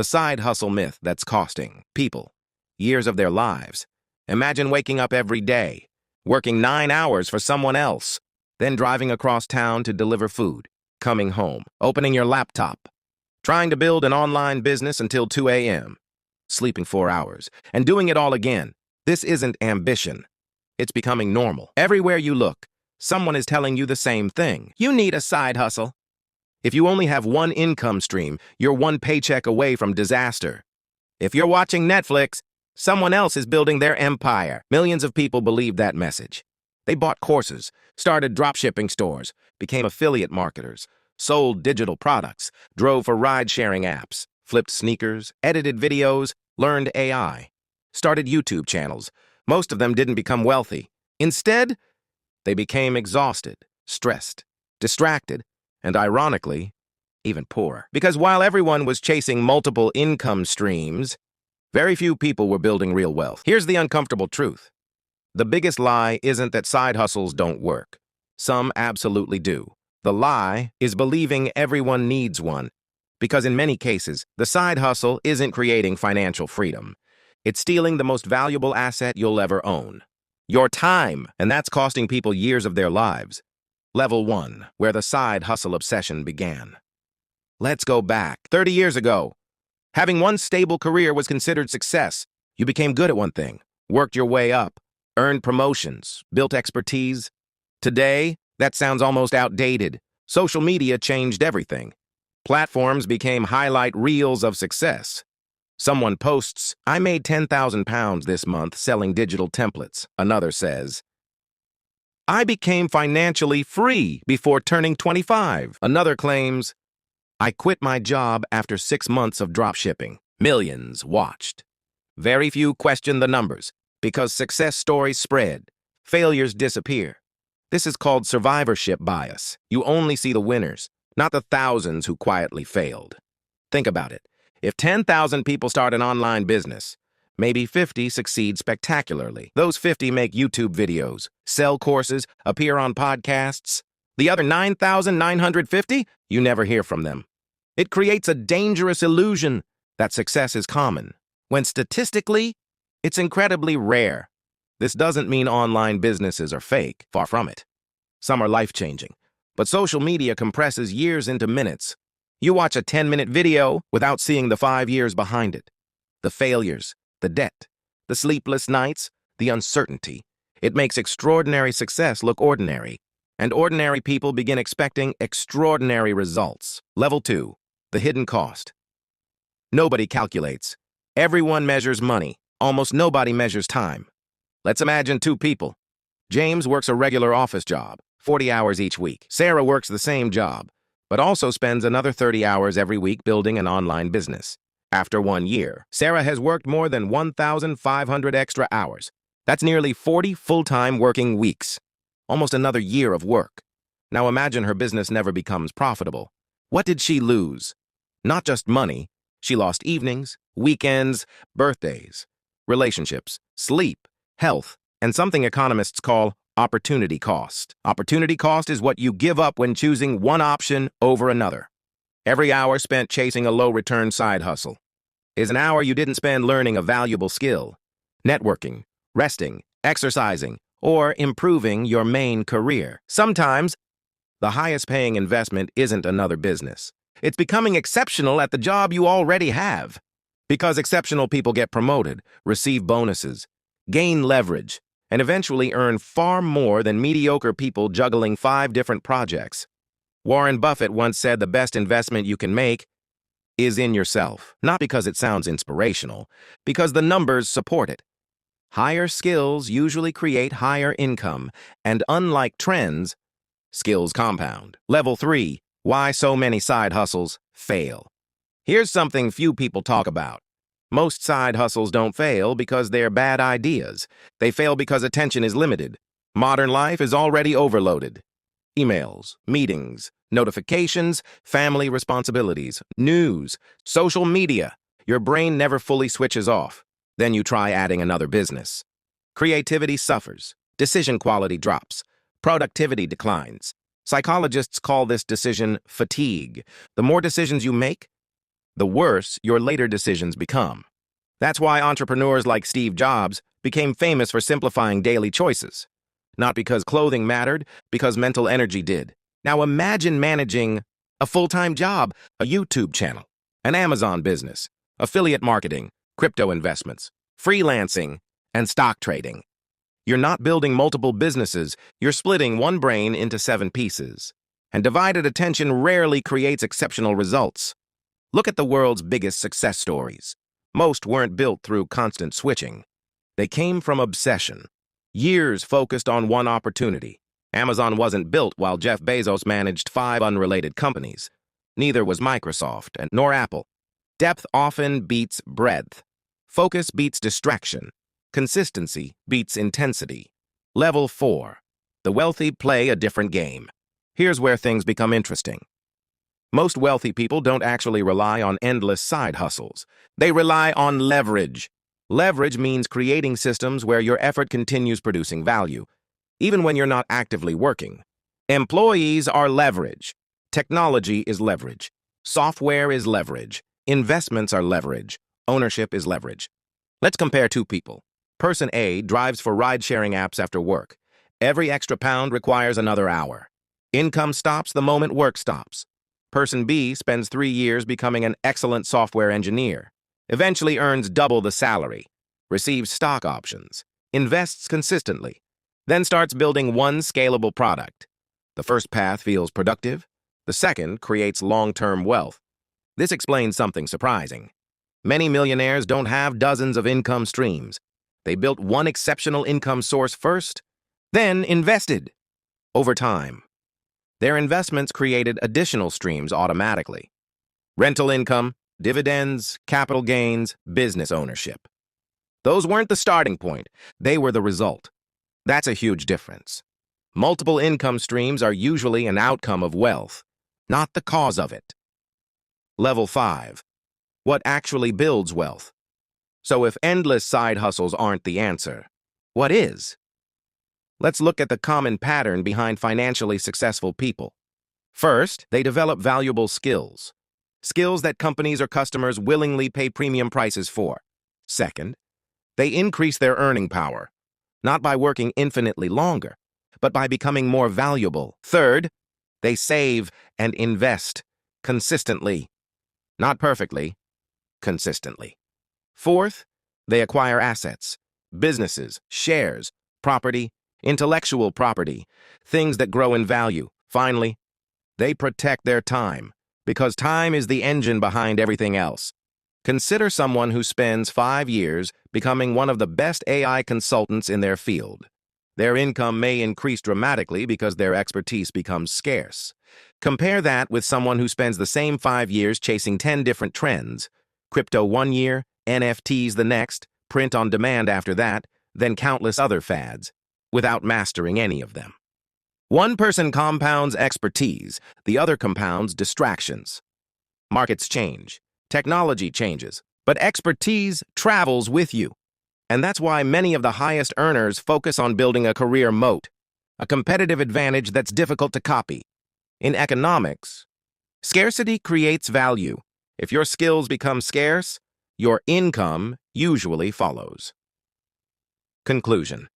The side hustle myth that's costing people years of their lives. Imagine waking up every day, working 9 hours for someone else, then driving across town to deliver food, coming home, opening your laptop, trying to build an online business until 2 a.m., sleeping 4 hours, and doing it all again. This isn't ambition. It's becoming normal. Everywhere you look, someone is telling you the same thing. You need a side hustle. If you only have one income stream, you're one paycheck away from disaster. If you're watching Netflix, someone else is building their empire. Millions of people believe that message. They bought courses, started dropshipping stores, became affiliate marketers, sold digital products, drove for ride-sharing apps, flipped sneakers, edited videos, learned AI, started YouTube channels. Most of them didn't become wealthy. Instead, they became exhausted, stressed, distracted, and ironically, even poorer. Because while everyone was chasing multiple income streams, very few people were building real wealth. Here's the uncomfortable truth. The biggest lie isn't that side hustles don't work. Some absolutely do. The lie is believing everyone needs one. Because in many cases, the side hustle isn't creating financial freedom. It's stealing the most valuable asset you'll ever own. Your time, and that's costing people years of their lives. Level 1, where the side hustle obsession began. Let's go back. 30 years ago, having one stable career was considered success. You became good at one thing, worked your way up, earned promotions, built expertise. Today, that sounds almost outdated. Social media changed everything. Platforms became highlight reels of success. Someone posts, "I made 10,000 pounds this month selling digital templates." Another says, "I became financially free before turning 25. Another claims, "I quit my job after 6 months of dropshipping." Millions watched. Very few questioned the numbers, because success stories spread, failures disappear. This is called survivorship bias. You only see the winners, not the thousands who quietly failed. Think about it. If 10,000 people start an online business, maybe 50 succeed spectacularly. Those 50 make YouTube videos, sell courses, appear on podcasts. The other 9,950, you never hear from them. It creates a dangerous illusion that success is common, when statistically, it's incredibly rare. This doesn't mean online businesses are fake, far from it. Some are life-changing, but social media compresses years into minutes. You watch a 10-minute video without seeing the 5 years behind it. The failures, the debt, the sleepless nights, the uncertainty. It makes extraordinary success look ordinary, and ordinary people begin expecting extraordinary results. Level 2, the hidden cost. Nobody calculates. Everyone measures money. Almost nobody measures time. Let's imagine 2 people. James works a regular office job, 40 hours each week. Sarah works the same job, but also spends another 30 hours every week building an online business. After 1 year, Sarah has worked more than 1,500 extra hours. That's nearly 40 full-time working weeks. Almost another year of work. Now imagine her business never becomes profitable. What did she lose? Not just money. She lost evenings, weekends, birthdays, relationships, sleep, health, and something economists call opportunity cost. Opportunity cost is what you give up when choosing one option over another. Every hour spent chasing a low-return side hustle is an hour you didn't spend learning a valuable skill, networking, resting, exercising, or improving your main career. Sometimes, the highest-paying investment isn't another business. It's becoming exceptional at the job you already have. Because exceptional people get promoted, receive bonuses, gain leverage, and eventually earn far more than mediocre people juggling 5 different projects. Warren Buffett once said the best investment you can make is in yourself. Not because it sounds inspirational, because the numbers support it. Higher skills usually create higher income, and unlike trends, skills compound. Level 3, why so many side hustles fail. Here's something few people talk about. Most side hustles don't fail because they're bad ideas. They fail because attention is limited. Modern life is already overloaded. Emails, meetings, notifications, family responsibilities, news, social media. Your brain never fully switches off. Then you try adding another business. Creativity suffers. Decision quality drops. Productivity declines. Psychologists call this decision fatigue. The more decisions you make, the worse your later decisions become. That's why entrepreneurs like Steve Jobs became famous for simplifying daily choices. Not because clothing mattered, because mental energy did. Now imagine managing a full-time job, a YouTube channel, an Amazon business, affiliate marketing, crypto investments, freelancing, and stock trading. You're not building multiple businesses, you're splitting one brain into 7 pieces. And divided attention rarely creates exceptional results. Look at the world's biggest success stories. Most weren't built through constant switching. They came from obsession. Years focused on one opportunity. Amazon wasn't built while Jeff Bezos managed 5 unrelated companies. Neither was Microsoft, nor Apple. Depth often beats breadth. Focus beats distraction. Consistency beats intensity. Level 4. The wealthy play a different game. Here's where things become interesting. Most wealthy people don't actually rely on endless side hustles. They rely on leverage. Leverage means creating systems where your effort continues producing value, even when you're not actively working. Employees are leverage. Technology is leverage. Software is leverage. Investments are leverage. Ownership is leverage. Let's compare 2 people. Person A drives for ride-sharing apps after work. Every extra pound requires another hour. Income stops the moment work stops. Person B spends 3 years becoming an excellent software engineer, eventually earns double the salary, receives stock options, invests consistently, then starts building one scalable product. The first path feels productive. The second creates long-term wealth. This explains something surprising. Many millionaires don't have dozens of income streams. They built one exceptional income source first, then invested. Over time, their investments created additional streams automatically. Rental income, dividends, capital gains, business ownership. Those weren't the starting point, they were the result. That's a huge difference. Multiple income streams are usually an outcome of wealth, not the cause of it. Level 5. What actually builds wealth? So if endless side hustles aren't the answer, what is? Let's look at the common pattern behind financially successful people. First, they develop valuable skills. Skills that companies or customers willingly pay premium prices for. Second, they increase their earning power, not by working infinitely longer, but by becoming more valuable. Third, they save and invest consistently, not perfectly, consistently. Fourth, they acquire assets, businesses, shares, property, intellectual property, things that grow in value. Finally, they protect their time, because time is the engine behind everything else. Consider someone who spends 5 years becoming one of the best AI consultants in their field. Their income may increase dramatically because their expertise becomes scarce. Compare that with someone who spends the same 5 years chasing 10 different trends. Crypto 1 year, NFTs the next, print on demand after that, then countless other fads, without mastering any of them. One person compounds expertise, the other compounds distractions. Markets change, technology changes, but expertise travels with you. And that's why many of the highest earners focus on building a career moat, a competitive advantage that's difficult to copy. In economics, scarcity creates value. If your skills become scarce, your income usually follows. Conclusion.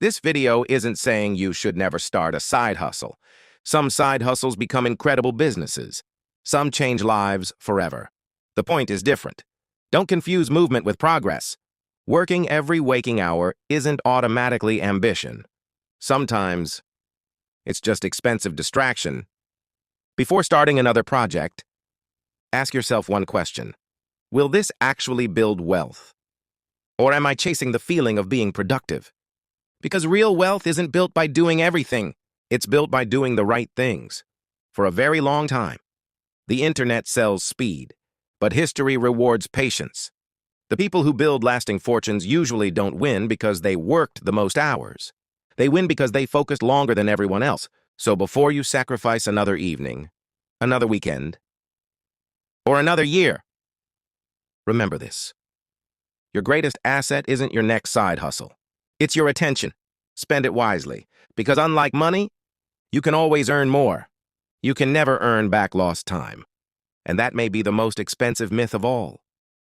This video isn't saying you should never start a side hustle. Some side hustles become incredible businesses. Some change lives forever. The point is different. Don't confuse movement with progress. Working every waking hour isn't automatically ambition. Sometimes, it's just expensive distraction. Before starting another project, ask yourself one question. Will this actually build wealth? Or am I chasing the feeling of being productive? Because real wealth isn't built by doing everything. It's built by doing the right things. For a very long time, the internet sells speed, but history rewards patience. The people who build lasting fortunes usually don't win because they worked the most hours. They win because they focused longer than everyone else. So before you sacrifice another evening, another weekend, or another year, remember this. Your greatest asset isn't your next side hustle. It's your attention. Spend it wisely, because unlike money, you can always earn more. You can never earn back lost time. And that may be the most expensive myth of all.